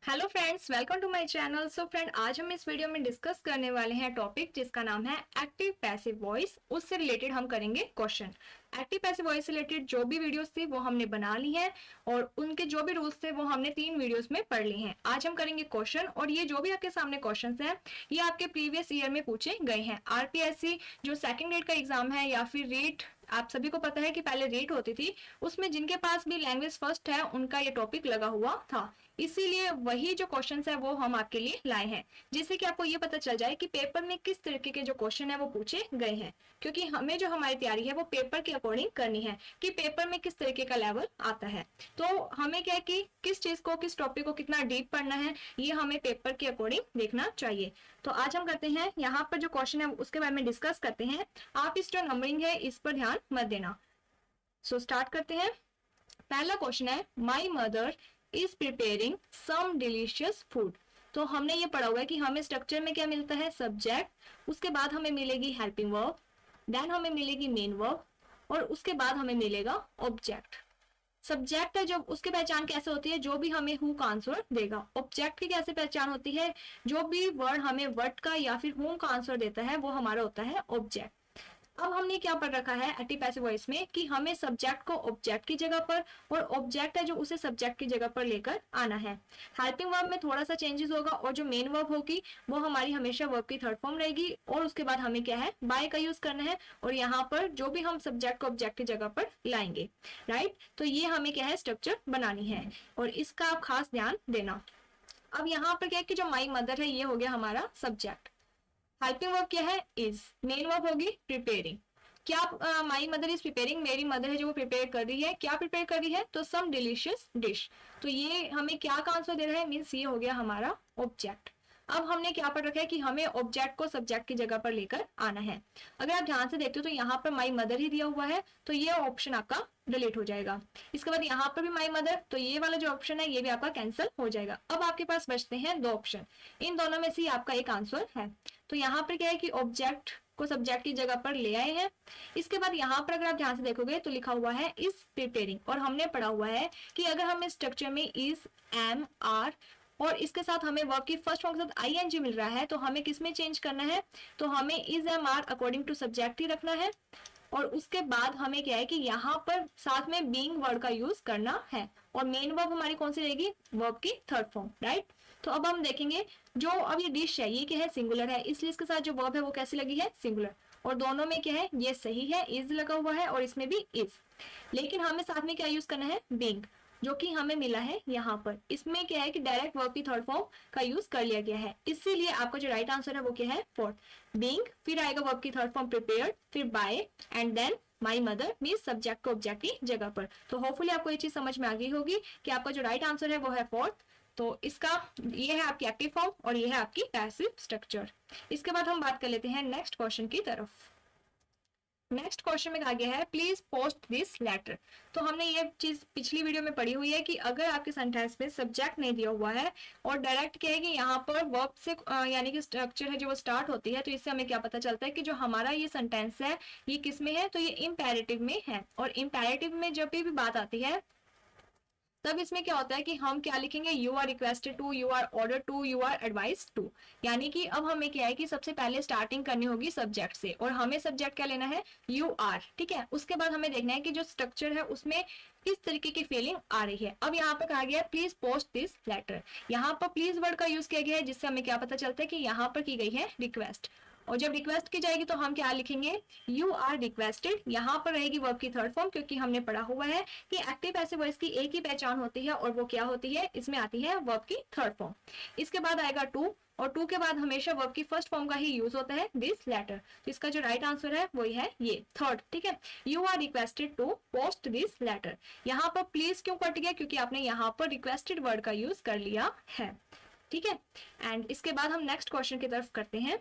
Hello friends, welcome to my channel. So friend, आज हम इस वीडियो में डिस्कस करने वाले हैं टॉपिक जिसका नाम है एक्टिव पैसिव वॉइस। उससे रिलेटेड हम करेंगे क्वेश्चन। एक्टिव पैसिव वॉइस से रिलेटेड जो भी वीडियोस थी वो हमने बना ली हैं और उनके जो भी रूल्स थे वो हमने 3 वीडियोस में पढ़ लिए हैं। आज हम करेंगे क्वेश्चन और ये जो भी आपके सामने क्वेश्चन हैं ये आपके प्रीवियस ईयर में पूछे गए हैं। आरपीएससी जो सेकंड ग्रेड का एग्जाम है या फिर रीट, आप सभी को पता है कि पहले रीट होती थी, उसमें जिनके पास भी लैंग्वेज फर्स्ट है उनका ये टॉपिक लगा हुआ था। इसीलिए वही जो क्वेश्चंस है वो हम आपके लिए लाए हैं, जिससे कि आपको ये पता चल जाए कि पेपर में किस तरीके के जो क्वेश्चन है वो पूछे गए हैं। क्योंकि हमें जो हमारी तैयारी है वो पेपर के अकॉर्डिंग करनी है कि पेपर में किस तरीके का लेवल आता है। तो हमें क्या है कि किस चीज को, किस टॉपिक को कितना डीप पढ़ना है ये हमें पेपर के अकॉर्डिंग देखना चाहिए। तो आज हम करते हैं यहाँ पर जो क्वेश्चन है उसके बारे में डिस्कस करते हैं। आप इस जो नंबरिंग है इस पर ध्यान मत देना। सो स्टार्ट करते हैं। पहला क्वेश्चन है, my mother is preparing some delicious food. तो हमने ये पढ़ा हुआ है कि हमें स्ट्रक्चर में क्या मिलता है, सब्जेक्ट, उसके बाद हमें मिलेगी हेल्पिंग वर्ब, देन हमें मिलेगी मेन वर्ब और उसके बाद हमें मिलेगा ऑब्जेक्ट। सब्जेक्ट है जो, उसकी पहचान कैसे होती है, जो भी हमें हु का आंसर देगा। ऑब्जेक्ट की कैसे पहचान होती है, जो भी वर्ड हमें व्हाट का या फिर हुम का आंसर देता है वो हमारा होता है ऑब्जेक्ट। अब हमने क्या पढ़ रखा है एक्टिव पैसिव वॉइस में कि हमें सब्जेक्ट को ऑब्जेक्ट की जगह पर और ऑब्जेक्ट है जो उसे सब्जेक्ट की जगह पर लेकर आना है। हेल्पिंग वर्ब में थोड़ा सा चेंजेस होगा और जो मेन वर्ब होगी वो हमारी हमेशा वर्ब की थर्ड फॉर्म रहेगी और उसके बाद हमें क्या है, बाय का यूज करना है और यहाँ पर जो भी हम सब्जेक्ट को ऑब्जेक्ट की जगह पर लाएंगे। राइट, तो ये हमें क्या है, स्ट्रक्चर बनानी है और इसका आप खास ध्यान देना। अब यहाँ पर क्या है कि जो माई मदर है ये हो गया हमारा सब्जेक्ट। हेल्पिंग वर्ब क्या है, इज। मेन वर्ब होगी प्रिपेयरिंग। क्या माई मदर इज प्रिपेयरिंग, मेरी मदर है जो वो प्रिपेयर कर रही है। क्या प्रिपेयर कर रही है, तो सम डिलीशियस डिश। तो ये हमें क्या का आंसर दे रहा है, मीन्स ये हो गया हमारा ऑब्जेक्ट। अब हमने क्या पढ़ रखा है कि हमें ऑब्जेक्ट को सब्जेक्ट की जगह पर लेकर आना है। अगर आप ध्यान से देखते हो तो यहाँ पर माई मदर ही दिया हुआ है तो ये ऑप्शन आपका डिलीट हो जाएगा। इसके बाद यहाँ पर भी माई मदर, तो ये वाला जो ऑप्शन है ये भी आपका कैंसिल हो जाएगा। अब आपके पास बचते हैं 2 ऑप्शन, इन दोनों में से आपका एक आंसर है। तो यहाँ पर क्या है कि ऑब्जेक्ट को सब्जेक्ट की जगह पर ले आए हैं। इसके बाद यहाँ पर अगर आप ध्यान से देखोगे तो लिखा हुआ है इज प्रिपेयरिंग और हमने पढ़ा हुआ है कि अगर हमें स्ट्रक्चर में इज, एम, आर और इसके साथ हमें वर्ब की फर्स्ट फॉर्म के साथ आईएनजी मिल रहा है तो हमें किस में चेंज करना है, तो हमें is, am, are according to subject ही रखना है और उसके बाद हमें क्या है कि यहाँ पर साथ में बीइंग वर्ड का यूज करना है और मेन वर्ब हमारी कौन सी रहेगी, वर्ब की थर्ड फॉर्म। राइट, तो अब हम देखेंगे जो अब ये डिश है ये क्या है, सिंगुलर है, इसलिए इसके साथ जो वर्ब है वो कैसी लगी है, सिंगुलर। और दोनों में क्या है, ये सही है, इज लगा हुआ है और इसमें भी इज। लेकिन हमें साथ में क्या यूज करना है, बीइंग, जो कि हमें मिला है यहाँ पर। इसमें क्या है कि डायरेक्ट वर्ब की थर्ड फॉर्म का यूज कर लिया गया है, इसीलिए आपका जो राइट आंसर है वो क्या है, फोर्थ। बीइंग, फिर आएगा वर्ब की थर्ड फॉर्म प्रिपेयर्ड, फिर by and then my mother means subject को ऑब्जेक्ट की जगह पर। तो होपफुली आपको ये चीज समझ में आ गई होगी कि आपका जो राइट आंसर है वो है फोर्थ। तो इसका ये है आपकी एक्टिव फॉर्म और ये है आपकी पैसिव स्ट्रक्चर। इसके बाद हम बात कर लेते हैं नेक्स्ट क्वेश्चन की तरफ। नेक्स्ट क्वेश्चन में कहा गया है, प्लीज पोस्ट दिस लेटर। तो हमने ये चीज पिछली वीडियो में पढ़ी हुई है कि अगर आपके सेंटेंस में सब्जेक्ट नहीं दिया हुआ है और डायरेक्ट क्या है कि यहाँ पर वर्ब से यानी कि स्ट्रक्चर है जो वो स्टार्ट होती है, तो इससे हमें क्या पता चलता है कि जो हमारा ये सेंटेंस है ये किस में है, तो ये इंपेरेटिव में है। और इंपेरेटिव में जब भी बात आती है तब इसमें क्या होता है कि हम क्या लिखेंगे, you are requested to, you are order to, you are advice to. यानी कि अब हमें क्या है कि सबसे पहले स्टार्टिंग करनी होगी सब्जेक्ट से और हमें सब्जेक्ट क्या लेना है, यू आर। ठीक है, उसके बाद हमें देखना है कि जो स्ट्रक्चर है उसमें किस तरीके की फीलिंग आ रही है। अब यहाँ पर कहा गया है प्लीज पोस्ट दिस लेटर। यहाँ पर प्लीज वर्ड का यूज किया गया है जिससे हमें क्या पता चलता है कि यहाँ पर की गई है रिक्वेस्ट। और जब रिक्वेस्ट की जाएगी तो हम क्या लिखेंगे, यू आर रिक्वेस्टेड। यहाँ पर रहेगी वर्ब की थर्ड फॉर्म क्योंकि हमने पढ़ा हुआ है कि एक्टिव पैसिव वॉइस की एक ही पहचान होती है और वो क्या होती है, इसमें आती है वर्ब की थर्ड फॉर्म। इसके बाद आएगा टू और टू के बाद हमेशा वर्ब की फर्स्ट फॉर्म का ही यूज होता है, दिस लेटर। तो इसका जो राइट आंसर है वही है ये थर्ड। ठीक है, you are requested to post this letter. यहाँ पर प्लीज क्यों कट गया, क्योंकि आपने यहाँ पर रिक्वेस्टेड वर्ड का यूज कर लिया है। ठीक है, एंड इसके बाद हम नेक्स्ट क्वेश्चन की तरफ करते हैं।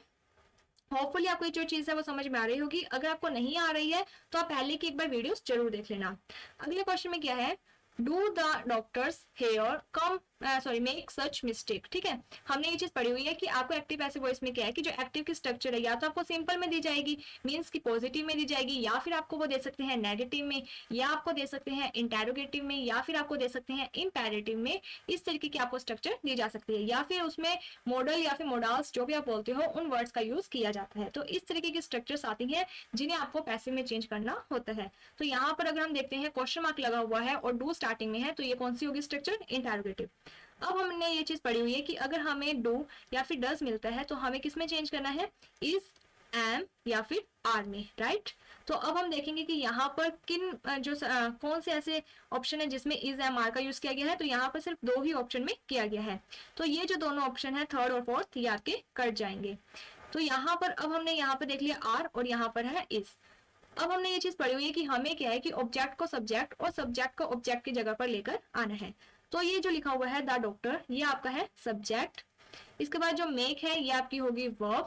होपफुली आपको जो चीज है वो समझ में आ रही होगी। अगर आपको नहीं आ रही है तो आप पहले की एक बार वीडियोस जरूर देख लेना। अगले क्वेश्चन में क्या है, do the doctors here come sorry make such mistake, ठीक है। हमने ये चीज पढ़ी हुई है कि आपको एक्टिव पैसिव वॉइस में क्या है कि जो एक्टिव की स्ट्रक्चर है या तो आपको सिंपल में दी जाएगी, मीन्स की पॉजिटिव में दी जाएगी, या फिर आपको वो दे सकते हैं नेगेटिव में, या आपको दे सकते हैं इंटेरोगेटिव में, या फिर आपको दे सकते हैं इंपेरेटिव में। इस तरीके की आपको स्ट्रक्चर दी जा सकती है, या फिर उसमें मॉडल या फिर मॉडल्स जो भी आप बोलते हो उन वर्ड्स का यूज किया जाता है। तो इस तरीके की स्ट्रक्चर्स आती हैं जिन्हें आपको पैसिव में चेंज करना होता है। तो यहाँ पर अगर हम देखते हैं क्वेश्चन मार्क लगा हुआ है और डू स्टार्टिंग में है, तो ये कौन सी होगी स्ट्रक्चर, इंटेरोगेटिव। अब हमने ये चीज पढ़ी हुई है कि अगर हमें डू या फिर डज मिलता है तो हमें किस में चेंज करना है, इज, एम या फिर आर में, राइट। तो अब हम देखेंगे कि यहाँ पर कौन से ऐसे ऑप्शन है जिसमें इज, एम, आर का यूज किया गया है। तो यहाँ पर सिर्फ 2 ही ऑप्शन में किया गया है। तो ये जो दोनों ऑप्शन है थर्ड और फोर्थ, ये आपके कट जाएंगे। तो यहाँ पर अब हमने यहाँ पर देख लिया आर और यहाँ पर है इज। अब हमने ये चीज पढ़ी हुई है कि हमें क्या है कि ऑब्जेक्ट को सब्जेक्ट और सब्जेक्ट को ऑब्जेक्ट की जगह पर लेकर आना है। तो ये जो लिखा हुआ है द डॉक्टर, ये आपका है सब्जेक्ट। इसके बाद जो मेक है ये आपकी होगी वर्ब,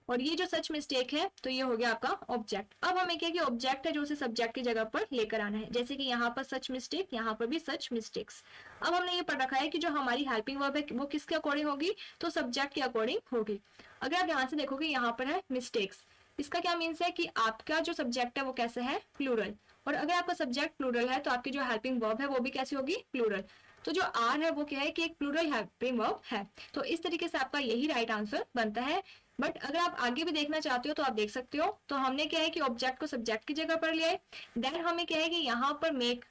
और ये जो सच मिस्टेक है तो ये हो गया आपका ऑब्जेक्ट। अब हमें क्या कि ऑब्जेक्ट है जो उसे सब्जेक्ट की जगह पर लेकर आना है, जैसे कि यहाँ पर सच मिस्टेक, यहाँ पर भी सच मिस्टेक्स। अब हमने ये पढ़ रखा है कि जो हमारी हेल्पिंग वर्ब है वो किसके अकॉर्डिंग होगी, तो सब्जेक्ट के अकॉर्डिंग होगी। अगर आप ध्यान से देखोगे यहाँ पर है मिस्टेक्स, इसका क्या मीन्स है कि आपका जो सब्जेक्ट है वो कैसे है, प्लूरल। और अगर आपका सब्जेक्ट प्लूरल है तो आपकी जो हेल्पिंग वर्ब है वो भी कैसी होगी, प्लूरल। तो जो आर है वो क्या है कि एक प्लूरल हेल्पिंग वर्ब है। तो इस तरीके से आपका यही राइट आंसर बनता है। बट अगर आप आगे भी देखना चाहते हो तो आप देख सकते हो। तो हमने क्या है कि ऑब्जेक्ट को सब्जेक्ट की जगह पर लिया है। देन हमें क्या है कि यहाँ पर मेक,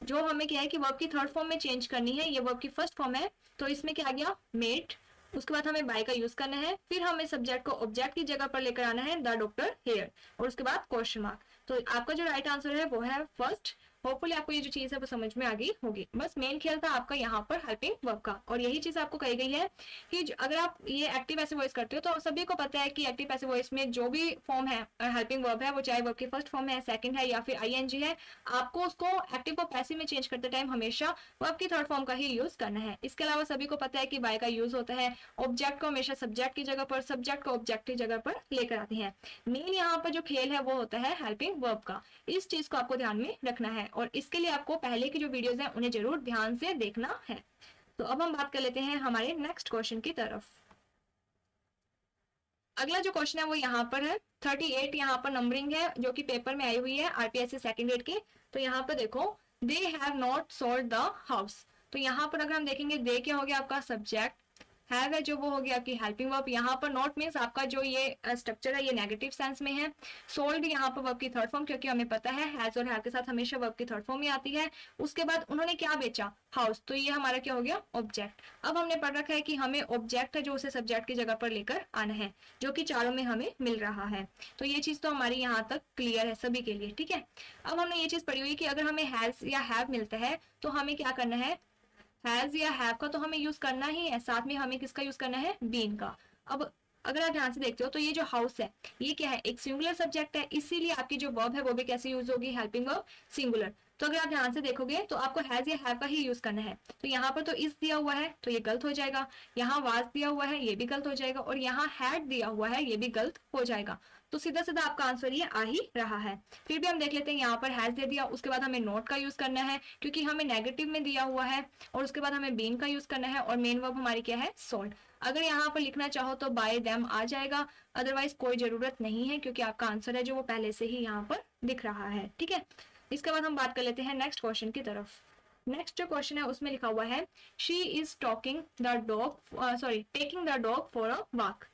जो हमें क्या है कि वर्ब की थर्ड फॉर्म में चेंज करनी है, ये वर्ब की फर्स्ट फॉर्म है, तो इसमें क्या आ गया, मेड। उसके बाद हमें बाय का यूज करना है, फिर हमें सब्जेक्ट को ऑब्जेक्ट की जगह पर लेकर आना है, द डॉक्टर हेयर, और उसके बाद क्वेश्चन मार्क। तो आपका जो राइट आंसर है वो है फर्स्ट। होपफुली आपको ये जो चीज है वो समझ में आ गई होगी। बस मेन खेल था आपका यहाँ पर हेल्पिंग वर्ब का, और यही चीज आपको कही गई है कि अगर आप ये एक्टिव पैसिव वॉइस करते हो तो सभी को पता है कि एक्टिव पैसिव वॉइस में जो भी फॉर्म है हेल्पिंग वर्ब है, वो चाहे वर्ब की फर्स्ट फॉर्म है, सेकंड है या फिर आईएनजी है, आपको उसको एक्टिव को पैसिव में चेंज करते टाइम हमेशा वर्ब की थर्ड फॉर्म का ही यूज करना है। इसके अलावा सभी को पता है कि बाय का यूज होता है, ऑब्जेक्ट को हमेशा सब्जेक्ट की जगह पर, सब्जेक्ट को ऑब्जेक्ट की जगह पर लेकर आते हैं। मेन यहाँ पर जो खेल है वो होता है हेल्पिंग वर्ब का। इस चीज को आपको ध्यान में रखना है, और इसके लिए आपको पहले की जो वीडियोस हैं उन्हें जरूर ध्यान से देखना है। तो अब हम बात कर लेते हैं हमारे नेक्स्ट क्वेश्चन की तरफ। अगला जो क्वेश्चन है वो यहाँ पर है 38, यहाँ पर नंबरिंग है जो कि पेपर में आई हुई है आरपीएससी सेकंड ग्रेड की। तो यहाँ पर देखो, they have not sold the house. तो यहाँ पर अगर हम देखेंगे, दे क्या हो गया आपका सब्जेक्ट, हैव है जो वो हो गया आपकी हेल्पिंग वर्ब। यहाँ पर नॉट मींस आपका जो ये स्ट्रक्चर है ये नेगेटिव सेंस में है। सोल्ड यहाँ पर वर्ब की थर्ड फॉर्म, क्योंकि हमें पता है हैज और हैव के साथ हमेशा वर्ब की थर्ड फॉर्म ही आती है। उसके बाद उन्होंने क्या बेचा, हाउस, तो ये हमारा क्या हो गया, ऑब्जेक्ट। अब हमने पढ़ रखा है कि हमें ऑब्जेक्ट है जो उसे सब्जेक्ट की जगह पर लेकर आना है, जो कि चारों में हमें मिल रहा है। तो ये चीज तो हमारी यहाँ तक क्लियर है सभी के लिए, ठीक है। अब हमने ये चीज पढ़ी हुई कि अगर हमें हैज या हैव मिलता है तो हमें क्या करना है, हैज या हैव का तो हमें यूज करना ही है, साथ में हमें किसका यूज करना है, बीन का। अब अगर आप ध्यान से देखते हो तो ये जो हाउस है ये क्या है, एक सिंगुलर सब्जेक्ट है, इसीलिए आपकी जो वर्ब है वो भी कैसे यूज होगी, हेल्पिंग वर्ब सिंगुलर। तो अगर आप ध्यान से देखोगे तो आपको हैज या हैव का ही यूज करना है। तो यहाँ पर तो इज दिया हुआ है तो ये गलत हो जाएगा, यहाँ वाज दिया हुआ है ये भी गलत हो जाएगा, और यहाँ हैड दिया हुआ है ये भी गलत हो जाएगा। तो सीधा सीधा आपका आंसर ये आ ही रहा है। फिर भी हम देख लेते हैं, यहाँ पर हैज दे दिया, उसके बाद हमें नोट का यूज करना है क्योंकि हमें नेगेटिव में दिया हुआ है, और उसके बाद हमें बीन का यूज करना है, और मेन वर्ब हमारी क्या है, सोल्ड। अगर यहाँ पर लिखना चाहो तो बाय देम आ जाएगा, अदरवाइज कोई जरूरत नहीं है क्योंकि आपका आंसर है जो वो पहले से ही यहाँ पर दिख रहा है, ठीक है। इसके बाद हम बात कर लेते हैं नेक्स्ट क्वेश्चन की तरफ। नेक्स्ट जो क्वेश्चन है उसमें लिखा हुआ है, she is talking the dog, sorry taking the dog for a walk.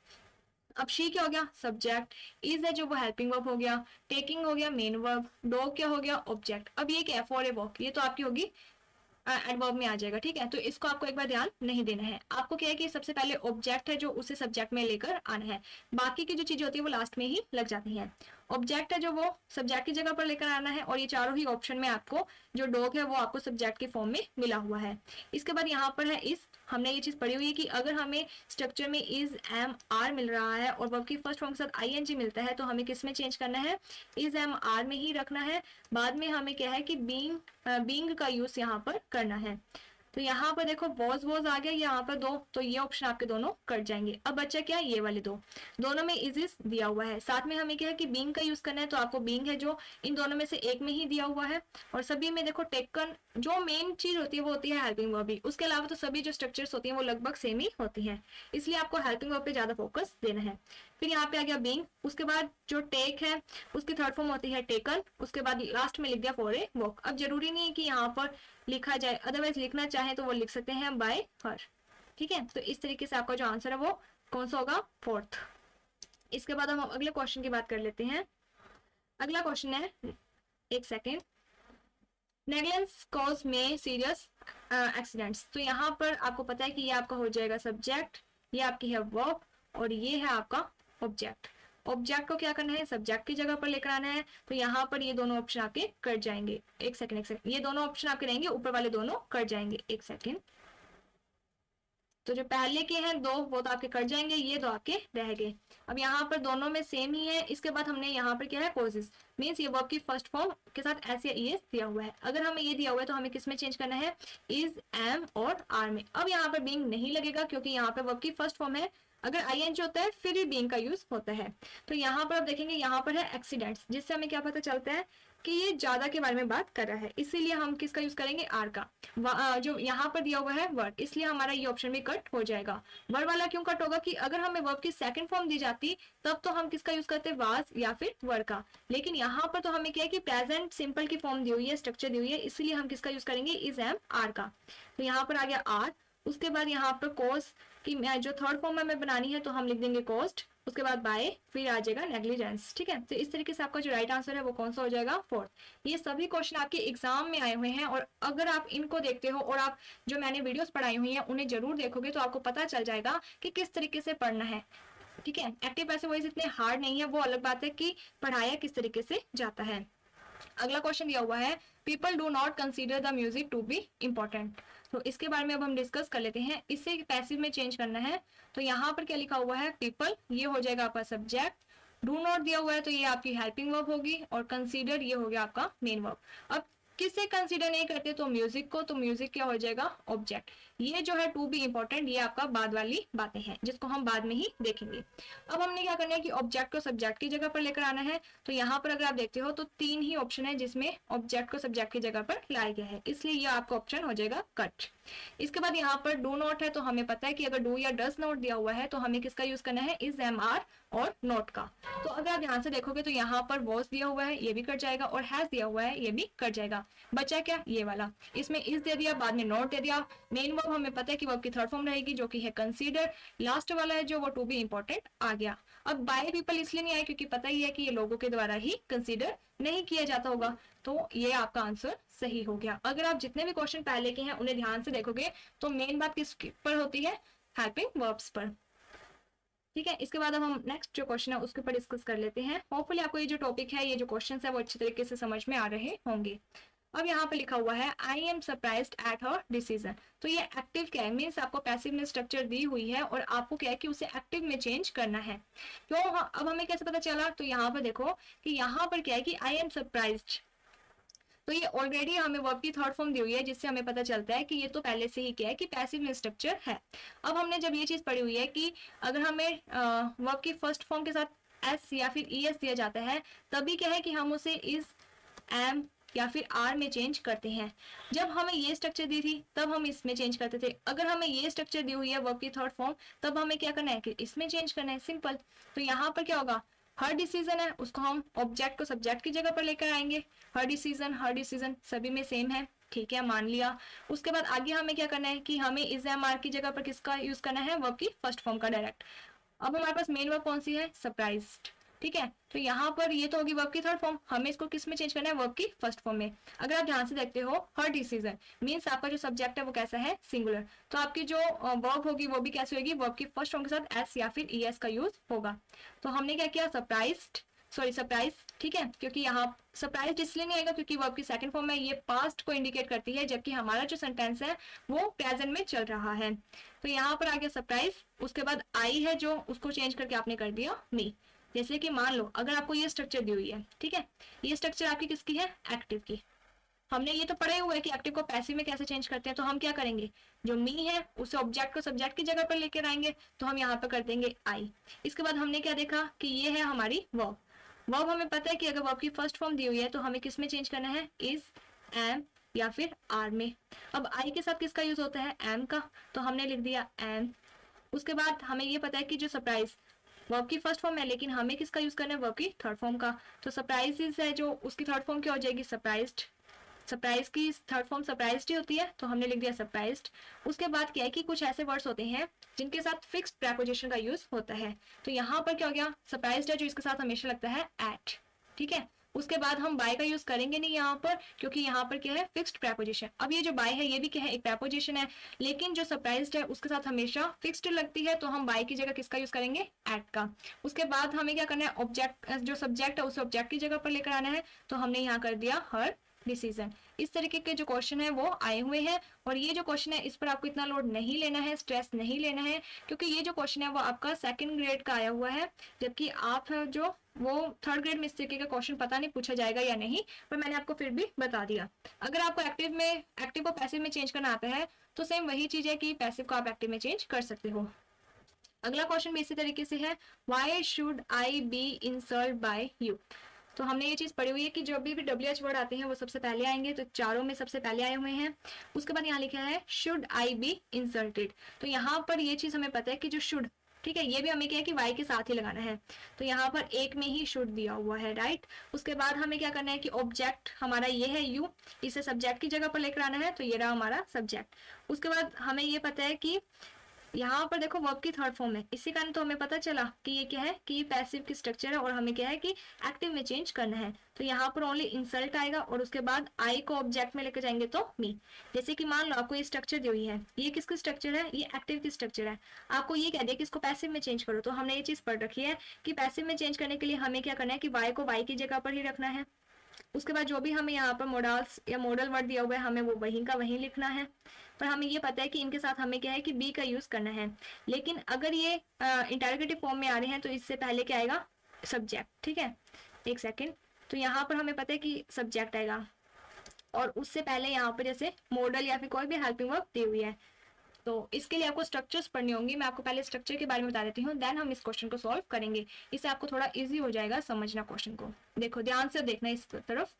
अब शी क्या हो गया, सब्जेक्ट, इज है जो वो हेल्पिंग वर्ब हो गया, टेकिंग हो गया मेन वर्ब, डॉग क्या हो गया, ऑब्जेक्ट। अब ये क्या है, फॉर ए वॉक, ये तो आपकी होगी एडवर्ब में आ जाएगा, ठीक है। तो इसको आपको एक बार ध्यान नहीं देना है, आपको क्या है कि सबसे पहले ऑब्जेक्ट है जो उसे सब्जेक्ट में लेकर आना है, बाकी की जो चीजें होती है वो लास्ट में ही लग जाती है। ऑब्जेक्ट है जो वो सब्जेक्ट की जगह पर लेकर आना है, और ये चारों ही ऑप्शन में आपको जो डॉग है वो आपको सब्जेक्ट की फॉर्म में मिला हुआ है। इसके बाद यहाँ पर है इस, हमने ये चीज पढ़ी हुई है कि अगर हमें स्ट्रक्चर में इज, एम, आर मिल रहा है और वर्ब की फर्स्ट फॉर्म के साथ आईएनजी मिलता है तो हमें किस में चेंज करना है, इज, एम, आर में ही रखना है। बाद में हमें क्या है कि बीइंग का यूज यहाँ पर करना है। तो यहाँ पर देखो वॉज आ गया, यहाँ पर दो, तो ये ऑप्शन आपके दोनों कट जाएंगे। अब बच्चा क्या, ये वाले दो, दोनों में इज दिया हुआ है, साथ में हमें क्या है कि बीइंग का यूज करना है, तो आपको बीइंग है जो इन दोनों में से एक में ही दिया हुआ है। और सभी में देखो टेकन जो मेन चीज होती है वो होती है हेल्पिंग वर्ब भी, उसके अलावा तो सभी जो स्ट्रक्चर्स होती हैं वो लगभग सेम ही होती हैं, इसलिए आपको हेल्पिंग वर्ब पे ज्यादा फोकस देना है। फिर यहाँ पे आ गया बीइंग, उसके बाद जो टेक है उसकी थर्ड फॉर्म होती है टेकन, उसके बाद लास्ट में लिख दिया फॉर ए वॉक। अब जरूरी नहीं है कि यहाँ पर लिखा जाए, अदरवाइज लिखना चाहे तो वो लिख सकते हैं बाय हर। ठीक है, तो इस तरीके से आपका जो आंसर है वो कौन सा होगा, फोर्थ। इसके बाद हम अगले क्वेश्चन की बात कर लेते हैं। अगला क्वेश्चन है, एक सेकेंड, नेगलेंस कॉज में सीरियस एक्सीडेंट्स। तो यहाँ पर आपको पता है कि ये आपका हो जाएगा सब्जेक्ट, ये आपकी है वर्ब, और ये है आपका ऑब्जेक्ट। ऑब्जेक्ट को क्या करना है, सब्जेक्ट की जगह पर लेकर आना है, तो यहाँ पर ये दोनों ऑप्शन आपके कट जाएंगे। एक सेकंड, ये दोनों ऑप्शन आपके रहेंगे, ऊपर वाले दोनों कट जाएंगे। एक सेकंड, तो जो पहले के हैं दो वो तो आपके कट जाएंगे, ये दो आपके रह गए। अब यहाँ पर दोनों में सेम ही है। इसके बाद हमने यहाँ पर क्या है, कॉजेस, मीन्स ये वर्ब की फर्स्ट फॉर्म के साथ एस या ईएस दिया हुआ है। अगर हमें ये दिया हुआ है तो हमें किस में चेंज करना है, इज, एम और आर में। अब यहाँ पर बीइंग नहीं लगेगा क्योंकि यहाँ पर वर्ब की फर्स्ट फॉर्म है, अगर आईएनजी होता है फिर ही बीइंग का यूज होता है। तो यहाँ पर आप देखेंगे, यहाँ पर है एक्सीडेंट्स, जिससे हमें क्या पता चलता है कि ये ज्यादा के बारे में बात कर रहा है, इसीलिए हम किसका यूज करेंगे, आर का। जो यहाँ पर दिया हुआ है वर्ड, इसलिए हमारा ये ऑप्शन भी कट हो जाएगा। वर्ड वाला क्यों कट होगा कि अगर हमें वर्ब की सेकंड फॉर्म दी जाती तब तो हम किसका यूज करते, वाज या फिर वर का, लेकिन यहाँ पर तो हमें क्या है कि प्रेजेंट सिंपल की फॉर्म दी हुई है, स्ट्रक्चर दी हुई है, इसलिए हम किसका यूज करेंगे, इज, एम, आर का। तो यहाँ पर आ गया आर। उसके बाद यहाँ पर कॉज की जो थर्ड फॉर्म हमें बनानी है तो हम लिख देंगे कॉस्ट, उसके बाद बाय, फिर आ जाएगा नेग्लिजेंस। ठीक है, तो इस तरीके से आपका जो राइट आंसर है वो कौन सा हो जाएगा, फोर्थ। ये सभी क्वेश्चन आपके एग्जाम में आए हुए हैं, और अगर आप इनको देखते हो और आप जो मैंने वीडियोस पढ़ाई हुई हैं उन्हें जरूर देखोगे तो आपको पता चल जाएगा कि किस तरीके से पढ़ना है। ठीक है, एक्टिव पैसिव वॉइस इतने हार्ड नहीं है, वो अलग बात है कि पढ़ाया किस तरीके से जाता है। अगला क्वेश्चन दिया हुआ है, people do not consider the music to be important. तो इसके बारे में अब हम डिस्कस कर लेते हैं, इसे पैसिव में चेंज करना है। तो यहाँ पर क्या लिखा हुआ है, पीपल, ये हो जाएगा आपका सब्जेक्ट, डू नॉट दिया हुआ है तो ये आपकी हेल्पिंग वर्ब होगी, और कंसीडर ये हो गया आपका मेन वर्ब। अब किसे कंसीडर नहीं करते, तो म्यूजिक को, तो म्यूजिक क्या हो जाएगा, ऑब्जेक्ट। ये जो है टू बी इंपॉर्टेंट, ये आपका बाद वाली बातें हैं जिसको हम बाद में ही देखेंगे। अब हमने क्या करना है कि ऑब्जेक्ट को सब्जेक्ट की जगह पर लेकर आना है। तो यहाँ पर अगर आप देखते हो तो तीन ही ऑप्शन है जिसमें ऑब्जेक्ट को सब्जेक्ट की जगह पर लाया गया है, इसलिए ये आपका ऑप्शन हो जाएगा कट। इसके बाद यहाँ पर डू नॉट है, तो हमें पता है कि अगर डू या डज नॉट दिया हुआ है तो हमें किसका यूज करना है, इज, एम, आर और नॉट का। तो अगर आप यहाँ से देखोगे तो यहाँ पर वॉज दिया हुआ है, ये भी कट जाएगा, और हैज दिया हुआ है, ये भी कट जाएगा। बचा क्या, ये वाला, इसमें इज दे दिया, बाद में नॉट दे दिया। मेन वर्ब हमें पता है कि वर्ब की थर्ड फॉर्म रहेगी जो कि है कंसीडर, लास्ट वाला है जो वो टू बी इंपॉर्टेंट आ गया। अब बाय पीपल इसलिए नहीं आया क्योंकि पता ही है कि ये लोगों के द्वारा ही कंसीडर नहीं किया जाता होगा, तो ये आपका आंसर सही हो गया। अगर आप जितने भी क्वेश्चन पहले के हैं उन्हें ध्यान से देखोगे तो मेन बात किस पर होती है, हेल्पिंग वर्ब्स पर। ठीक है, इसके बाद अब हम नेक्स्ट जो क्वेश्चन है उसके ऊपर डिस्कस कर लेते हैं। होपफुली आपको ये जो टॉपिक है, ये जो क्वेश्चन है वो अच्छी तरीके से समझ में आ रहे होंगे। अब यहाँ पे लिखा हुआ है, I am surprised at her decision. तो ये एक्टिव क्या है, मीन्स आपको पैसिव में स्ट्रक्चर दी हुई है और आपको क्या है कि उसे एक्टिव में चेंज करना है। क्यों, अब हमें कैसे पता चला, तो यहाँ पर देखो कि यहाँ पर क्या है कि आई एम सरप्राइज्ड, तो ये ऑलरेडी हमें वर्ब की थर्ड फॉर्म दी हुई है, जिससे हमें पता चलता है कि ये तो पहले से ही क्या है कि पैसिव में स्ट्रक्चर है। अब हमने जब ये चीज पढ़ी हुई है कि अगर हमें वर्ब की फर्स्ट फॉर्म के साथ एस या फिर ई एस दिया जाता है, तभी क्या है कि हम उसे इज, एम या फिर आर में चेंज करते हैं। जब हमें ये स्ट्रक्चर दी थी तब हम इसमें चेंज करते थे। अगर हमें ये स्ट्रक्चर दी हुई है वर्ब की थर्ड फॉर्म, तब हमें क्या करना है कि इसमें चेंज करना है, सिंपल। तो यहाँ पर क्या होगा, हर डिसीजन है उसको हम ऑब्जेक्ट को सब्जेक्ट की जगह पर लेकर आएंगे। हर डिसीजन सभी में सेम है, ठीक है, मान लिया। उसके बाद आगे हमें क्या करना है कि हमें इज, एम, आर की जगह पर किसका यूज करना है, वर्ब की फर्स्ट फॉर्म का डायरेक्ट। अब हमारे पास मेन वर्ब कौन सी है, सरप्राइज्ड। ठीक है, तो यहाँ पर ये तो होगी वर्ब की थर्ड फॉर्म, हमें इसको किस में चेंज करना है, वर्ब की फर्स्ट फॉर्म में। अगर आप ध्यान से देखते हो, हर डिसीजन मीन्स आपका जो सब्जेक्ट है वो कैसा है, सिंगुलर, तो आपकी जो वर्ब होगी वो भी कैसी होगी, वर्ब की फर्स्ट फॉर्म के साथ एस या फिर ई एस का यूज होगा। तो हमने क्या किया, सरप्राइज, ठीक है, क्योंकि यहाँ सरप्राइज इसलिए नहीं आएगा क्योंकि वर्ब की सेकंड फॉर्म है, ये पास्ट को इंडिकेट करती है, जबकि हमारा जो सेंटेंस है वो प्रेजेंट में चल रहा है। तो यहाँ पर आ गया सरप्राइज। उसके बाद आई है जो, उसको चेंज करके आपने कर दिया मी। जैसे कि मान लो अगर आपको ये स्ट्रक्चर दी हुई है, ठीक है, ये स्ट्रक्चर आपकी किसकी है, एक्टिव की। हमने ये तो पढ़ा ही हुआ है कि एक्टिव को पैसिव में कैसे चेंज करते हैं। तो हम क्या करेंगे, जो मी है उसे ऑब्जेक्ट को सब्जेक्ट की जगह पर लेकर आएंगे, तो हम यहाँ पर कर देंगे आई। इसके बाद हमने क्या देखा कि ये है हमारी वर्ब। वर्ब हमें पता है कि अगर वर्ब की फर्स्ट फॉर्म दी हुई है तो हमें किस में चेंज करना है, इज, एम या फिर आर में। अब आई के साथ किसका यूज होता है, एम का, तो हमने लिख दिया एम। उसके बाद हमें ये पता है कि जो सरप्राइज वर्ब की फर्स्ट फॉर्म है, लेकिन हमें किसका यूज करना है, वर्ब की थर्ड फॉर्म का। तो सरप्राइजेस है जो, उसकी थर्ड फॉर्म क्या हो जाएगी, सरप्राइज्ड। सरप्राइज की थर्ड फॉर्म सरप्राइज्ड ही होती है, तो हमने लिख दिया सरप्राइज्ड। उसके बाद क्या है कि कुछ ऐसे वर्ड्स होते हैं जिनके साथ फिक्स्ड प्रेपोजिशन का यूज होता है। तो यहाँ पर क्या हो गया, सरप्राइज्ड है जो इसके साथ हमेशा लगता है एट, ठीक है। उसके बाद हम बाय का यूज करेंगे नहीं यहाँ पर, क्योंकि यहाँ पर क्या है, फिक्स्ड प्रेपोजिशन। अब ये जो बाय है ये भी क्या है, एक प्रेपोजिशन है, लेकिन जो सरप्राइज्ड है उसके साथ हमेशा फिक्स्ड लगती है, तो हम बाय की जगह किसका यूज करेंगे, एट का। उसके बाद हमें क्या करना है, ऑब्जेक्ट जो सब्जेक्ट है उसे ऑब्जेक्ट की जगह पर लेकर आना है, तो हमने यहाँ कर दिया हर डिसीजन। इस तरीके के जो क्वेश्चन है वो आए हुए हैं, और ये जो क्वेश्चन है इस पर आपको इतना लोड नहीं लेना है, स्ट्रेस नहीं लेना है, क्योंकि ये जो क्वेश्चन है वो आपका सेकंड ग्रेड का आया हुआ है, जबकि आप जो वो थर्ड ग्रेड में इस तरीके का क्वेश्चन पता नहीं पूछा जाएगा या नहीं, पर मैंने आपको फिर भी बता दिया। अगर आपको एक्टिव को पैसिव में चेंज करना आता है तो सेम वही चीज है कि पैसिव को आप एक्टिव में चेंज कर सकते हो। अगला क्वेश्चन भी इसी तरीके से है, why should I be insult by you. तो हमने ये चीज पढ़ी हुई है कि जो भी WH वर्ड आते हैं वो सबसे पहले आएंगे, तो चारों में सबसे पहले आए हुए हैं। उसके बाद यहाँ लिखा है शुड आई बी इंसल्टेड। तो यहाँ पर ये चीज हमें पता है कि जो शुड, ठीक है, ये भी हमें क्या है कि वाई के साथ ही लगाना है, तो यहाँ पर एक में ही शुड दिया हुआ है, राइट। उसके बाद हमें क्या करना है कि ऑब्जेक्ट हमारा ये है यू, इसे सब्जेक्ट की जगह पर लेकर आना है, तो ये रहा हमारा सब्जेक्ट। उसके बाद हमें ये पता है कि यहाँ पर देखो वर्ब की थर्ड फॉर्म है, इसी कारण तो हमें पता चला कि ये क्या है कि पैसिव की स्ट्रक्चर है, और हमें क्या है कि एक्टिव में चेंज करना है। तो यहाँ पर ओनली इंसल्ट आएगा, और उसके बाद आई को ऑब्जेक्ट में लेकर जाएंगे तो मी। जैसे कि मान लो आपको ये स्ट्रक्चर दी हुई है, ये किसकी स्ट्रक्चर है, ये एक्टिव की स्ट्रक्चर है। आपको ये कह दिया कि इसको पैसिव में चेंज करो, तो हमने ये चीज पढ़ रखी है कि पैसिव में चेंज करने के लिए हमें क्या करना है कि वाई को वाई की जगह पर ही रखना है। उसके बाद जो भी हमें यहाँ पर मॉडल्स या मॉडल वर्ड दिया हुआ है हमें वो वहीं का वहीं लिखना है। पर हमें ये पता है कि इनके साथ हमें क्या है कि बी का यूज करना है, लेकिन अगर ये इंटरोगेटिव फॉर्म में आ रहे हैं तो इससे पहले क्या आएगा, सब्जेक्ट, ठीक है। एक सेकेंड, तो यहाँ पर हमें पता है कि सब्जेक्ट आएगा, और उससे पहले यहाँ पर जैसे मॉडल या फिर कोई भी हेल्पिंग वर्ब दी हुई है। तो इसके लिए आपको स्ट्रक्चर्स पढ़नी होंगी, मैं आपको पहले स्ट्रक्चर के बारे में बता देती हूँ, देन हम इस क्वेश्चन को सॉल्व करेंगे। इससे आपको थोड़ा इजी हो जाएगा समझना क्वेश्चन को। देखो ध्यान से देखना इस तरफ,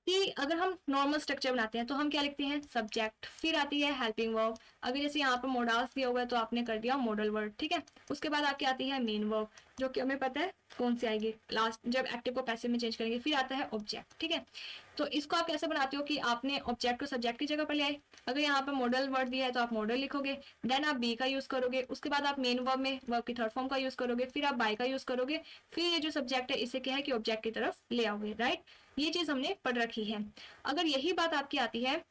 कि अगर हम नॉर्मल स्ट्रक्चर बनाते हैं तो हम क्या लिखते हैं, सब्जेक्ट, फिर आती है हेल्पिंग वर्ब। अगर जैसे यहाँ पर मॉडल्स दिया हुआ है तो आपने कर दिया मॉडल वर्ड, ठीक है। उसके बाद आपकी आती है मेन वर्ब, जो कि हमें पता है कौन सी आएगी लास्ट, जब एक्टिव को पैसिव में चेंज करेंगे। फिर आता है ऑब्जेक्ट, ठीक है। तो इसको आप कैसे बनाते हो कि आपने ऑब्जेक्ट को सब्जेक्ट की जगह पर ले आए, अगर यहाँ पर मॉडल वर्ड दिया है तो आप मॉडल लिखोगे, देन आप बी का यूज करोगे, उसके बाद आप मेन वर्ब में वर्ब की थर्ड फॉर्म का यूज करोगे, फिर आप बाय का यूज करोगे, फिर ये जो सब्जेक्ट है इसे क्या है कि ऑब्जेक्ट की तरफ ले आओगे, राइट। ये चीज हमने पढ़ रखी है। अगर यही बात आपकी आती है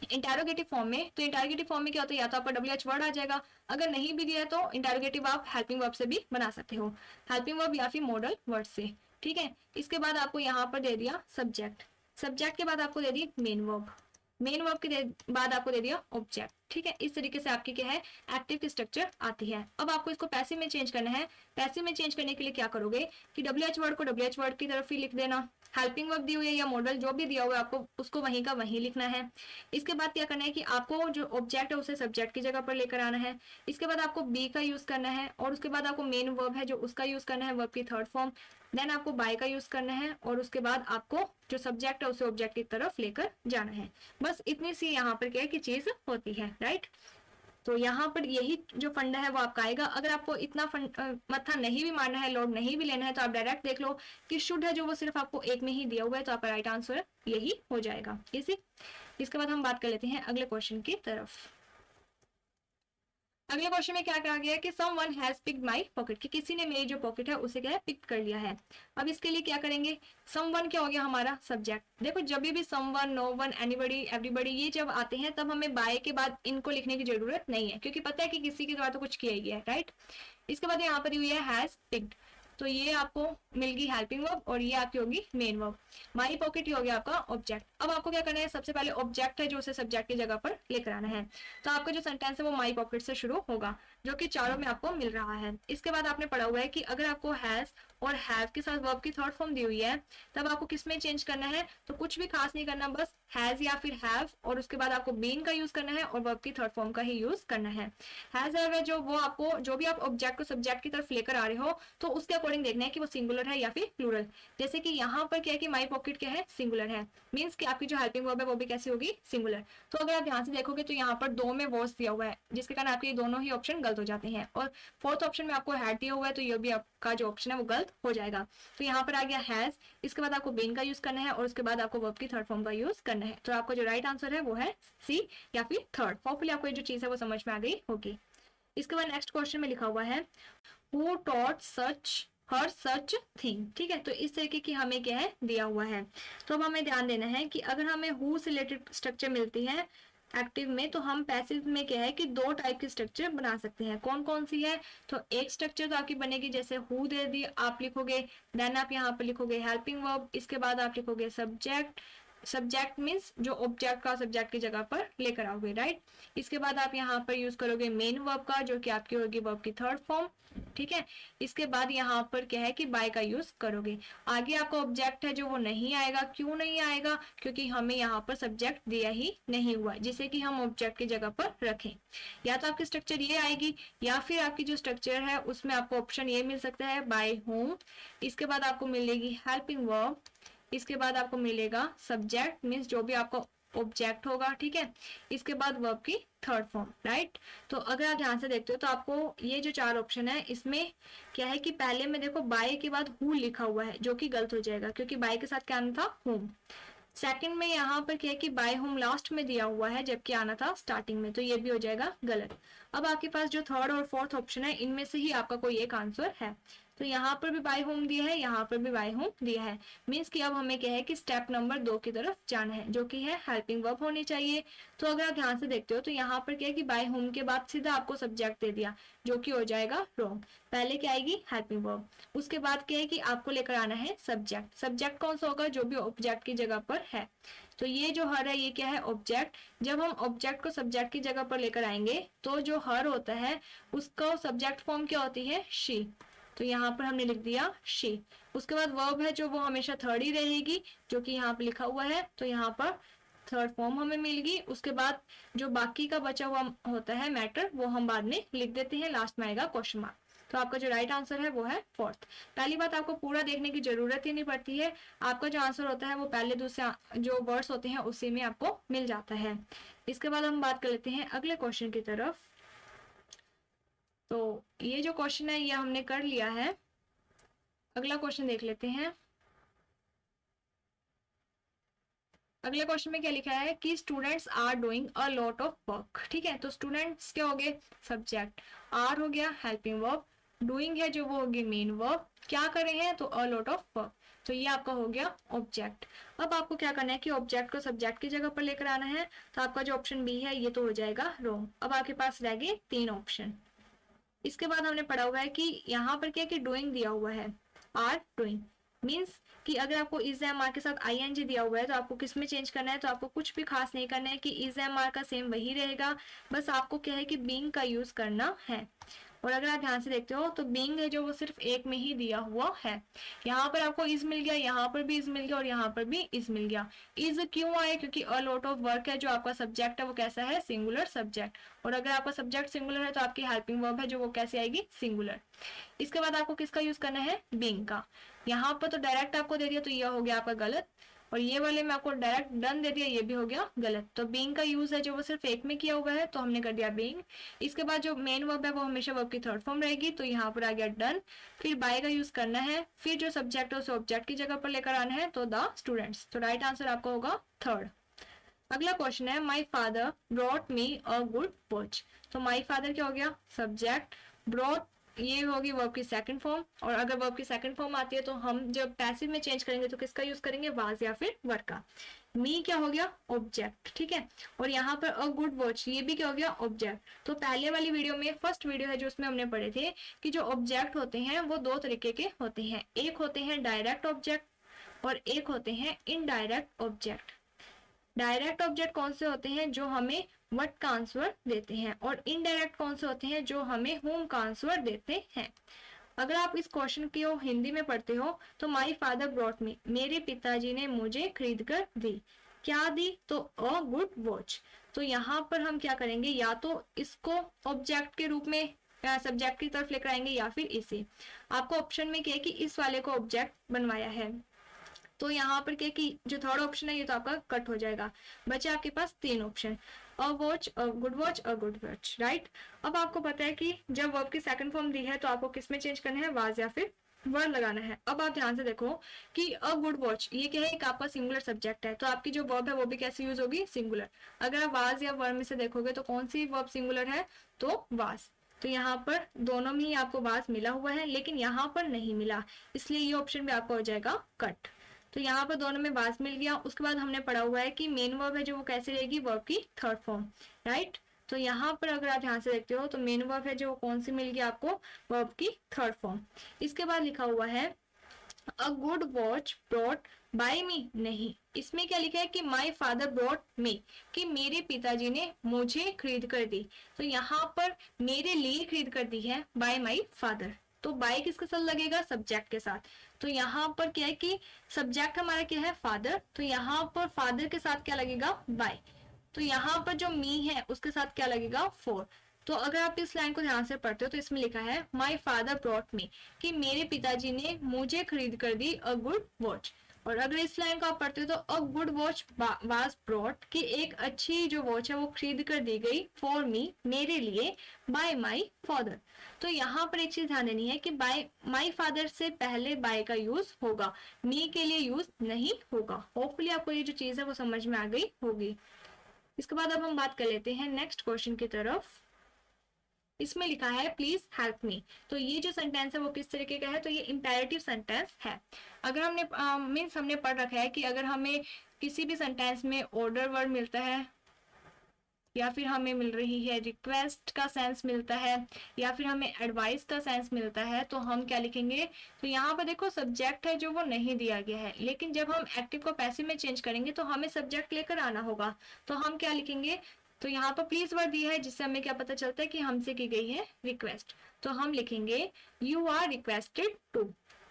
इंटरोगेटिव फॉर्म में, तो इंटरोगेटिव फॉर्म में क्या होता है, या तो आपका WH वर्ड आ जाएगा, अगर नहीं भी दिया है तो इंटरोगेटिव आप हेल्पिंग वर्ब से भी बना सकते हो, हेल्पिंग वर्ब या फिर मॉडल वर्ड से, ठीक है। इसके बाद आपको यहाँ पर दे दिया सब्जेक्ट, सब्जेक्ट के बाद आपको दे दी मेन वर्ब, मेन वर्ब के बाद आपको दे दिया ऑब्जेक्ट, ठीक है। इस तरीके से आपकी क्या है एक्टिव की स्ट्रक्चर आती है। अब आपको इसको पैसिव में चेंज करना है। पैसिव में चेंज करने के लिए क्या करोगे कि WH वर्ड को WH वर्ड की तरफ ही लिख देना, हेल्पिंग वर्ब दी हुई है या मॉडल जो भी दिया हुआ है आपको उसको वहीं का वहीं लिखना है। इसके बाद क्या करना है कि आपको जो ऑब्जेक्ट है उसे सब्जेक्ट की जगह पर लेकर आना है। इसके बाद आपको बी का यूज करना है, और उसके बाद आपको मेन वर्ब है जो उसका यूज करना है, वर्ब की थर्ड फॉर्म, देन आपको बाय का यूज करना है, और उसके बाद आपको जो सब्जेक्ट है उसे ऑब्जेक्ट की तरफ लेकर जाना है। बस इतनी सी यहाँ पर क्या है कि चीज होती है, राइट। तो यहाँ पर यही जो फंडा है वो आपका आएगा। अगर आपको इतना मत्था नहीं भी मारना है, लोड नहीं भी लेना है, तो आप डायरेक्ट देख लो कि शुड है जो वो सिर्फ आपको एक में ही दिया हुआ है, तो आपका राइट आंसर यही हो जाएगा, इसी। इसके बाद हम बात कर लेते हैं अगले क्वेश्चन की तरफ। अगले क्वेश्चन में क्या कहा गया है कि someone has picked my pocket, कि किसी ने मेरी जो पॉकेट है उसे क्या है पिक कर लिया है। अब इसके लिए क्या करेंगे, समवन क्या हो गया हमारा सब्जेक्ट। देखो जब भी someone, no one, anybody, everybody ये जब आते हैं तब हमें बाय के बाद इनको लिखने की जरूरत नहीं है, क्योंकि पता है कि किसी के द्वारा तो कुछ किया ही है, राइट। इसके बाद यहाँ पर हुई है हैज पिक्ड, तो ये आपको मिल गई हेल्पिंग वर्ब और ये आपकी होगी मेन वर्ब। माई पॉकेट ये हो गया आपका ऑब्जेक्ट। अब आपको क्या करना है, सबसे पहले ऑब्जेक्ट है जो उसे सब्जेक्ट की जगह पर लेकर आना है। तो आपका जो सेंटेंस है वो माई पॉकेट से शुरू होगा, जो कि चारों में आपको मिल रहा है। इसके बाद आपने पढ़ा हुआ है कि अगर आपको हैज और हैव के साथ वर्ब की थर्ड फॉर्म दी हुई है, तब आपको किस में चेंज करना है, तो कुछ भी खास नहीं करना, बस हैज या फिर हैव और उसके बाद आपको बीन का यूज करना है और वर्ब की थर्ड फॉर्म का ही यूज करना है। हैज हैव है जो वो आपको जो भी आप ऑब्जेक्ट को सब्जेक्ट की तरफ लेकर आ रहे हो तो उसके अकॉर्डिंग देखना है कि वो सिंगुलर है या फिर प्लूरल। जैसे कि यहाँ पर क्या है कि माई पॉकेट क्या है, सिंगुलर है, मीन्स कि आपकी जो हेल्पिंग वर्ब है वो भी कैसी होगी, सिंगुलर। तो अगर आप ध्यान से देखोगे तो यहाँ पर दो में वॉज दिया हुआ है, जिसके कारण आपके दोनों ही ऑप्शन गलत हो जाते हैं। और फोर्थ ऑप्शन में आपको हैड दिया हुआ है, तो ये भी आपका जो ऑप्शन है वो गलत हो जाएगा। तो यहाँ पर आ गया हैज, इसके बाद आपको बीन का यूज करना है और उसके बाद आपको वर्ब की थर्ड फॉर्म का यूज करना है। तो आपका जो राइट आंसर है वो है सी या फिर थर्ड। होपफुली आपको ये जो चीज है वो समझ में आ गई होगी। इसके बाद नेक्स्ट क्वेश्चन में लिखा हुआ है who taught such her such thing. ठीक है, तो इस तरीके की हमें क्या है दिया हुआ है। तो अब हमें ध्यान देना है कि अगर हमें हु से रिलेटेड स्ट्रक्चर मिलती है एक्टिव में, तो हम पैसिव में क्या है कि दो टाइप की स्ट्रक्चर बना सकते हैं। कौन कौन सी है, तो एक स्ट्रक्चर तो आपकी बनेगी जैसे हु दे दी आप लिखोगे, देन आप यहाँ पर लिखोगे हेल्पिंग वर्ब, इसके बाद आप लिखोगे सब्जेक्ट। सब्जेक्ट मीन्स जो ऑब्जेक्ट का सब्जेक्ट की जगह पर लेकर आओगे, राइट। इसके बाद आप यहाँ पर यूज करोगे मेन वर्ब का, जो कि आपकी होगी वर्ब की थर्ड फॉर्म। ठीक है, इसके बाद यहाँ पर क्या है कि बाय का यूज करोगे। आगे आपका ऑब्जेक्ट है जो वो नहीं आएगा। क्यों नहीं आएगा, क्योंकि हमें यहाँ पर सब्जेक्ट दिया ही नहीं हुआ जिसे कि हम ऑब्जेक्ट की जगह पर रखें। या तो आपकी स्ट्रक्चर ये आएगी या फिर आपकी जो स्ट्रक्चर है उसमें आपको ऑप्शन ये मिल सकता है बाय होम, इसके बाद आपको मिलेगी हेल्पिंग वर्ब, इसके बाद आपको मिलेगा सब्जेक्ट मीन्स जो भी आपका ऑब्जेक्ट होगा। ठीक है, इसके बाद वर्ब की थर्ड फॉर्म, राइट। तो अगर आप ध्यान से देखते हो तो आपको ये जो चार ऑप्शन है इसमें क्या है कि पहले में देखो बाय के बाद हु लिखा हुआ है, जो कि गलत हो जाएगा क्योंकि बाय के साथ क्या आना था, होम। सेकंड में यहाँ पर क्या है कि बाय होम लास्ट में दिया हुआ है जबकि आना था स्टार्टिंग में, तो ये भी हो जाएगा गलत। अब आपके पास जो थर्ड और फोर्थ ऑप्शन है इनमें से ही आपका कोई एक आंसर है। तो यहाँ पर भी बाय होम दिया है, यहाँ पर भी बाय होम दिया है, मीन्स कि अब हमें क्या है कि स्टेप नंबर 2 की तरफ जाना है, जो कि है हेल्पिंग वर्ब होनी चाहिए। तो अगर आप ध्यान से देखते हो तो यहाँ पर क्या है कि बाय होम के बाद सीधा आपको सब्जेक्ट दे दिया, जो कि हो जाएगा रॉन्ग। पहले क्या आएगी हेल्पिंग वर्ब, उसके बाद क्या है कि आपको लेकर आना है सब्जेक्ट। सब्जेक्ट कौन सा होगा, जो भी ऑब्जेक्ट की जगह पर है। तो ये जो हर है ये क्या है, ऑब्जेक्ट। जब हम ऑब्जेक्ट को सब्जेक्ट की जगह पर लेकर आएंगे तो जो हर होता है उसका सब्जेक्ट फॉर्म क्या होती है, शी। तो यहाँ पर हमने लिख दिया शी। उसके बाद वर्ब है जो वो हमेशा थर्ड ही रहेगी, जो कि यहाँ पर लिखा हुआ है। तो यहाँ पर थर्ड फॉर्म हमें मिल गई। उसके बाद जो बाकी का बचा हुआ होता है मैटर वो हम बाद में लिख देते हैं, लास्ट में आएगा क्वेश्चन मार्क। तो आपका जो राइट आंसर है वो है फोर्थ। पहली बात, आपको पूरा देखने की जरूरत ही नहीं पड़ती है, आपका जो आंसर होता है वो पहले दूसरे जो वर्ड्स होते हैं उसी में आपको मिल जाता है। इसके बाद हम बात कर लेते हैं अगले क्वेश्चन की तरफ। तो ये जो क्वेश्चन है ये हमने कर लिया है। अगला क्वेश्चन देख लेते हैं। अगले क्वेश्चन में क्या लिखा है कि students are doing a lot of work. ठीक है, तो स्टूडेंट्स क्या हो गए, सब्जेक्ट। आर हो गया हेल्पिंग वर्ब, डूइंग है जो वो होगी मेन वर्ब, क्या कर रहे हैं तो अ लॉट ऑफ वर्क, तो ये आपका हो गया ऑब्जेक्ट। अब आपको क्या करना है कि ऑब्जेक्ट को सब्जेक्ट की जगह पर लेकर आना है। तो आपका जो ऑप्शन बी है ये तो हो जाएगा रॉन्ग। अब आपके पास रह गए 3 ऑप्शन। इसके बाद हमने पढ़ा हुआ है कि यहाँ पर क्या कि डूइंग दिया हुआ है, आर डूइंग, मीन्स कि अगर आपको इज एम आर के साथ आई एन जी दिया हुआ है तो आपको किस में चेंज करना है, तो आपको कुछ भी खास नहीं करना है कि इज एम आर का सेम वही रहेगा, बस आपको क्या है कि बीइंग का यूज करना है। और अगर आप ध्यान से देखते हो तो बीइंग है जो वो सिर्फ एक में ही दिया हुआ है। यहाँ पर आपको इज मिल गया, यहाँ पर भी इज मिल गया और यहाँ पर भी इज मिल गया। इज क्यों आए, क्योंकि अ लॉट ऑफ वर्क है, जो आपका सब्जेक्ट है वो कैसा है, सिंगुलर सब्जेक्ट। और अगर आपका सब्जेक्ट सिंगुलर है तो आपकी हेल्पिंग वर्ब है जो वो कैसे आएगी, सिंगुलर। इसके बाद आपको किसका यूज करना है, बीइंग का। यहाँ पर तो डायरेक्ट आपको दे दिया तो यह हो गया आपका गलत, और ये वाले में आपको डायरेक्ट डन दे दिया, ये भी हो गया गलत। तो बीइंग का यूज है जो वो सिर्फ एक में किया हुआ है तो हमने कर दिया बीइंग। इसके बाद जो मेन वर्ब है वो हमेशा वर्ब की थर्ड फॉर्म रहेगी, तो यहाँ पर आ गया डन। फिर बाय का यूज करना है, फिर जो सब्जेक्ट है उसे ऑब्जेक्ट की जगह पर लेकर आना है, तो द स्टूडेंट्स। तो राइट आंसर आपका होगा थर्ड। अगला क्वेश्चन है my father brought me a good watch. तो माई फादर क्या हो गया, सब्जेक्ट, ब्रॉट ये होगी वर्ब की सेकंड फॉर्म, और अगर वर्ब की सेकंड फॉर्म आती है तो हम जब पैसिव में चेंज करेंगे तो किसका यूज करेंगे, वाज या फिर वर का। मी क्या हो गया, ऑब्जेक्ट, ठीक है। और यहाँ पर अ गुड वॉच, ये भी क्या हो गया, ऑब्जेक्ट। तो पहले वाली वीडियो में, फर्स्ट वीडियो है जो उसमें हमने पढ़े थे कि जो ऑब्जेक्ट होते हैं वो दो तरीके के होते हैं, एक होते हैं डायरेक्ट ऑब्जेक्ट और एक होते हैं इनडायरेक्ट ऑब्जेक्ट। डायरेक्ट ऑब्जेक्ट कौन से होते हैं, जो हमें व्हाट का आंसर देते हैं, और इनडायरेक्ट कौन से होते हैं, जो हमें whom का आंसर देते हैं। अगर आप इस क्वेश्चन को हिंदी में पढ़ते हो तो माई फादर ब्रॉट मी, मेरे पिताजी ने मुझे खरीद कर दी, क्या दी, तो अ गुड वॉच। तो यहाँ पर हम क्या करेंगे, या तो इसको ऑब्जेक्ट के रूप में सब्जेक्ट की तरफ लेकर आएंगे, या फिर इसे। आपको ऑप्शन में क्या है कि इस वाले को ऑब्जेक्ट बनवाया है, तो यहाँ पर क्या कि जो थर्ड ऑप्शन है ये तो आपका कट हो जाएगा, बचे आपके पास तीन option, a watch, a good watch, a good watch, right. अब आपको पता है कि जब वर्ब की सेकंड फॉर्म दी है तो आपको किस में चेंज करना है, वाज या फिर वर लगाना है। अब आप ध्यान से देखो कि अ गुड वॉच ये क्या है, एक आपका सिंगुलर सब्जेक्ट है, तो आपकी जो वर्ब है वो भी कैसे यूज होगी, सिंगुलर। अगर आप वाज या वर में से देखोगे तो कौन सी वर्ब सिंगुलर है, तो वाज। तो यहाँ पर दोनों में ही आपको वाज मिला हुआ है, लेकिन यहाँ पर नहीं मिला, इसलिए ये ऑप्शन भी आपका हो जाएगा कट। तो यहाँ पर दोनों में वाज मिल गया। उसके बाद हमने पढ़ा हुआ है कि मेन वर्ब है जो वो कैसे रहेगी, वर्ब की थर्ड फॉर्म, राइट। तो यहाँ पर अगर आप ध्यान से देखते हो तो मेन वर्ब है जो वो कौन सी मिल गई आपको, वर्ब की थर्ड फॉर्म। इसके बाद लिखा हुआ है a good watch brought by me, नहीं, इसमें क्या लिखा है कि माई फादर ब्रॉट मी, कि मेरे पिताजी ने मुझे खरीद कर दी। तो यहाँ पर मेरे लिए खरीद कर दी है बाय माई फादर, तो बाय किसके साथ लगेगा, सब्जेक्ट के साथ। तो यहाँ पर क्या है कि सब्जेक्ट हमारा क्या है, फादर, तो यहाँ पर फादर के साथ क्या लगेगा, बाय। तो यहाँ पर जो मी है उसके साथ क्या लगेगा, फोर। तो अगर आप इस लाइन को ध्यान से पढ़ते हो तो इसमें लिखा है माई फादर ब्रॉट मी, कि मेरे पिताजी ने मुझे खरीद कर दी अ गुड वॉच। और अगर इस लाइन को आप पढ़ते हो तो अ गुड वॉच वाज ब्रॉट, कि एक अच्छी जो वॉच है वो खरीद कर दी गई फॉर मी, मेरे लिए, बाय माई फादर। तो यहाँ पर एक चीज ध्यान देनी है कि बाय माई फादर से पहले बाय का यूज होगा, मी के लिए यूज नहीं होगा। होपफुली आपको ये जो चीज है वो समझ में आ गई होगी। इसके बाद अब हम बात कर लेते हैं नेक्स्ट क्वेश्चन की तरफ। इसमें लिखा है प्लीज हेल्प मी, तो ये जो सेंटेंस है वो किस तरीके का है, तो ये इंपेरेटिव सेंटेंस है। अगर हमने मीन्स हमने पढ़ रखा है कि अगर हमें किसी भी सेंटेंस में ऑर्डर वर्ड मिलता है, या फिर हमें मिल रही है रिक्वेस्ट का सेंस मिलता है, या फिर हमें एडवाइस का सेंस मिलता है, तो हम क्या लिखेंगे, तो यहाँ पर देखो सब्जेक्ट है जो वो नहीं दिया गया है, लेकिन जब हम एक्टिव को पैसिव में चेंज करेंगे तो हमें सब्जेक्ट लेकर आना होगा। तो हम क्या लिखेंगे, तो यहाँ पर प्लीज वर्ड दिया है जिससे हमें क्या पता चलता है कि हमसे की गई है रिक्वेस्ट। तो हम लिखेंगे यू आर रिक्वेस्टेड टू।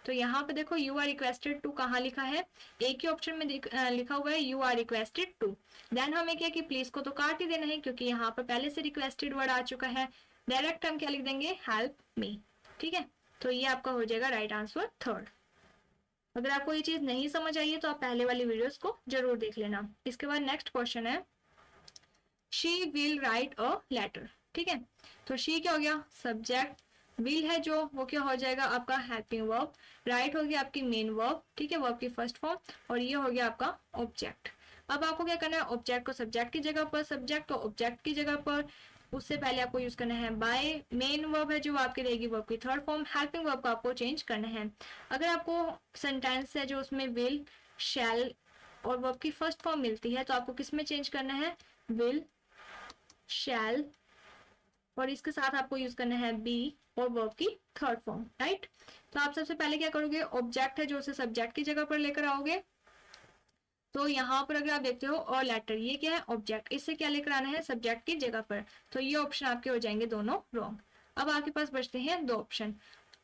तो यहाँ पे देखो यू आर रिक्वेस्टेड टू कहाँ लिखा है, एक ही ऑप्शन में लिखा हुआ है you are requested to. Then हमें क्या कि प्लीज को तो काट ही देना है क्योंकि यहाँ पर पहले से रिक्वेस्टेड वर्ड आ चुका है। डायरेक्ट हम क्या लिख देंगे, हेल्प मी, ठीक है। तो ये आपका हो जाएगा राइट आंसर थर्ड। अगर आपको ये चीज नहीं समझ आई है तो आप पहले वाली वीडियोस को जरूर देख लेना। इसके बाद नेक्स्ट क्वेश्चन है she will write a letter, ठीक है। तो शी क्या हो गया, सब्जेक्ट, विल है जो वो क्या हो जाएगा आपका हेल्पिंग वर्ब, राइट हो गया आपकी मेन वर्ब, ठीक है, वर्ब की फर्स्ट फॉर्म, और ये हो गया आपका ऑब्जेक्ट। अब आपको क्या करना है, ऑब्जेक्ट को सब्जेक्ट की जगह पर, सब्जेक्ट को ऑब्जेक्ट की जगह पर, उससे पहले आपको यूज करना है बाय, मेन वर्ब है जो आपकी रहेगी वर्ब की थर्ड फॉर्म, हेल्पिंग वर्ब को आपको चेंज करना है। अगर आपको सेंटेंस है जो उसमें विल, शैल और वर्ब की फर्स्ट फॉर्म मिलती है तो आपको किस में चेंज करना है, विल, शैल, और इसके साथ आपको यूज करना है बी और वर्ब की थर्ड फॉर्म, राइट। तो आप सबसे पहले क्या करोगे, ऑब्जेक्ट है जो उसे सब्जेक्ट की जगह पर लेकर आओगे। तो यहाँ पर अगर आप देखते हो और लेटर, ये क्या है ऑब्जेक्ट, इससे क्या लेकर आना है, सब्जेक्ट की जगह पर। तो ये ऑप्शन आपके हो जाएंगे दोनों रॉन्ग। अब आपके पास बचते हैं दो ऑप्शन,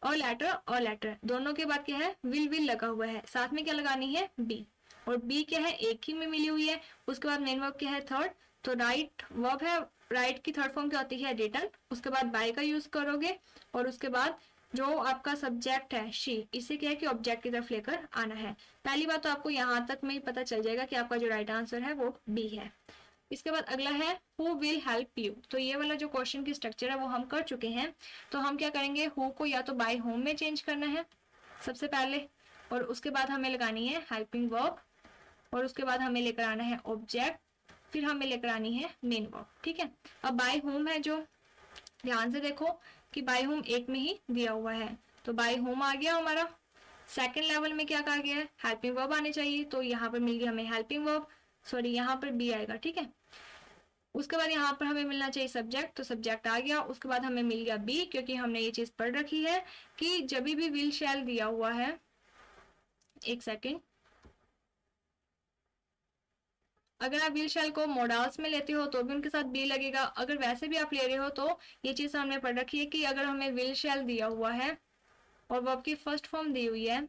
और लेटर दोनों के बाद क्या है, विल लगा हुआ है, साथ में क्या लगानी है, बी, और बी क्या है एक ही में मिली हुई है। उसके बाद मेन वर्ब क्या है, थर्ड, तो राइट वर्ब है, राइट की थर्ड फॉर्म क्या होती है, रिटर्न, उसके बाद बाय का यूज करोगे, और उसके बाद जो आपका सब्जेक्ट है शी, इसे क्या है कि ऑब्जेक्ट की तरफ लेकर आना है। पहली बात तो आपको यहाँ तक में ही पता चल जाएगा कि आपका जो राइट आंसर है वो बी है। इसके बाद अगला है हु विल हेल्प यू, तो ये वाला जो क्वेश्चन की स्ट्रक्चर है वो हम कर चुके हैं। तो हम क्या करेंगे, हु को या तो बाय होम में चेंज करना है सबसे पहले, और उसके बाद हमें लगानी है हेल्पिंग वर्ब, और उसके बाद हमें लेकर आना है ऑब्जेक्ट, फिर हमें लेकर आनी है मेन वर्ब, ठीक है। अब बाय होम है जो ध्यान से देखो कि बाय होम एक में ही दिया हुआ है, तो बाय होम आ गया हमारा। सेकंड लेवल में क्या कहा गया है, हेल्पिंग वर्ब आने चाहिए, तो यहाँ पर मिल गया हमें हेल्पिंग वर्ब, सॉरी यहाँ पर बी आएगा, ठीक है। उसके बाद यहाँ पर हमें मिलना चाहिए सब्जेक्ट, तो सब्जेक्ट आ गया। उसके बाद हमें मिल गया बी, क्योंकि हमने ये चीज पढ़ रखी है कि जब भी विल शैल दिया हुआ है, एक सेकेंड, अगर आप विल शैल को मॉडल्स में लेते हो तो भी उनके साथ बी लगेगा, अगर वैसे भी आप ले रहे हो तो ये चीज हमने पढ़ रखी है कि अगर हमें विल शैल दिया हुआ है और वर्ब की फर्स्ट फॉर्म दी हुई है,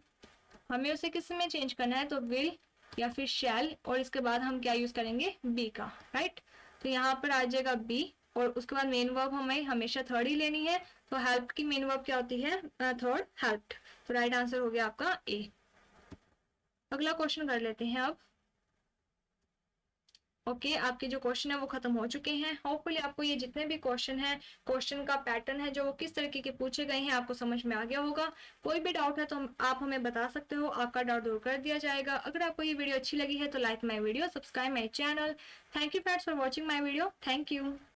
हमें उसे किस में चेंज करना है, तो विल या फिर शैल, और इसके बाद हम क्या यूज करेंगे, बी का, राइट। तो यहाँ पर आ जाएगा बी, और उसके बाद मेन वर्ब हमें हमेशा थर्ड ही लेनी है, तो हेल्प की मेन वर्ब क्या होती है, थर्ड, हेल्प्ड। तो राइट आंसर हो गया आपका ए। अगला क्वेश्चन कर लेते हैं अब। ओके आपके जो क्वेश्चन है वो खत्म हो चुके हैं। होपफुली आपको ये जितने भी क्वेश्चन है, क्वेश्चन का पैटर्न है जो वो किस तरीके के पूछे गए हैं, आपको समझ में आ गया होगा। कोई भी डाउट है तो आप हमें बता सकते हो, आपका डाउट दूर कर दिया जाएगा। अगर आपको ये वीडियो अच्छी लगी है तो like my video, subscribe my channel. Thank you friends for watching my video, thank you.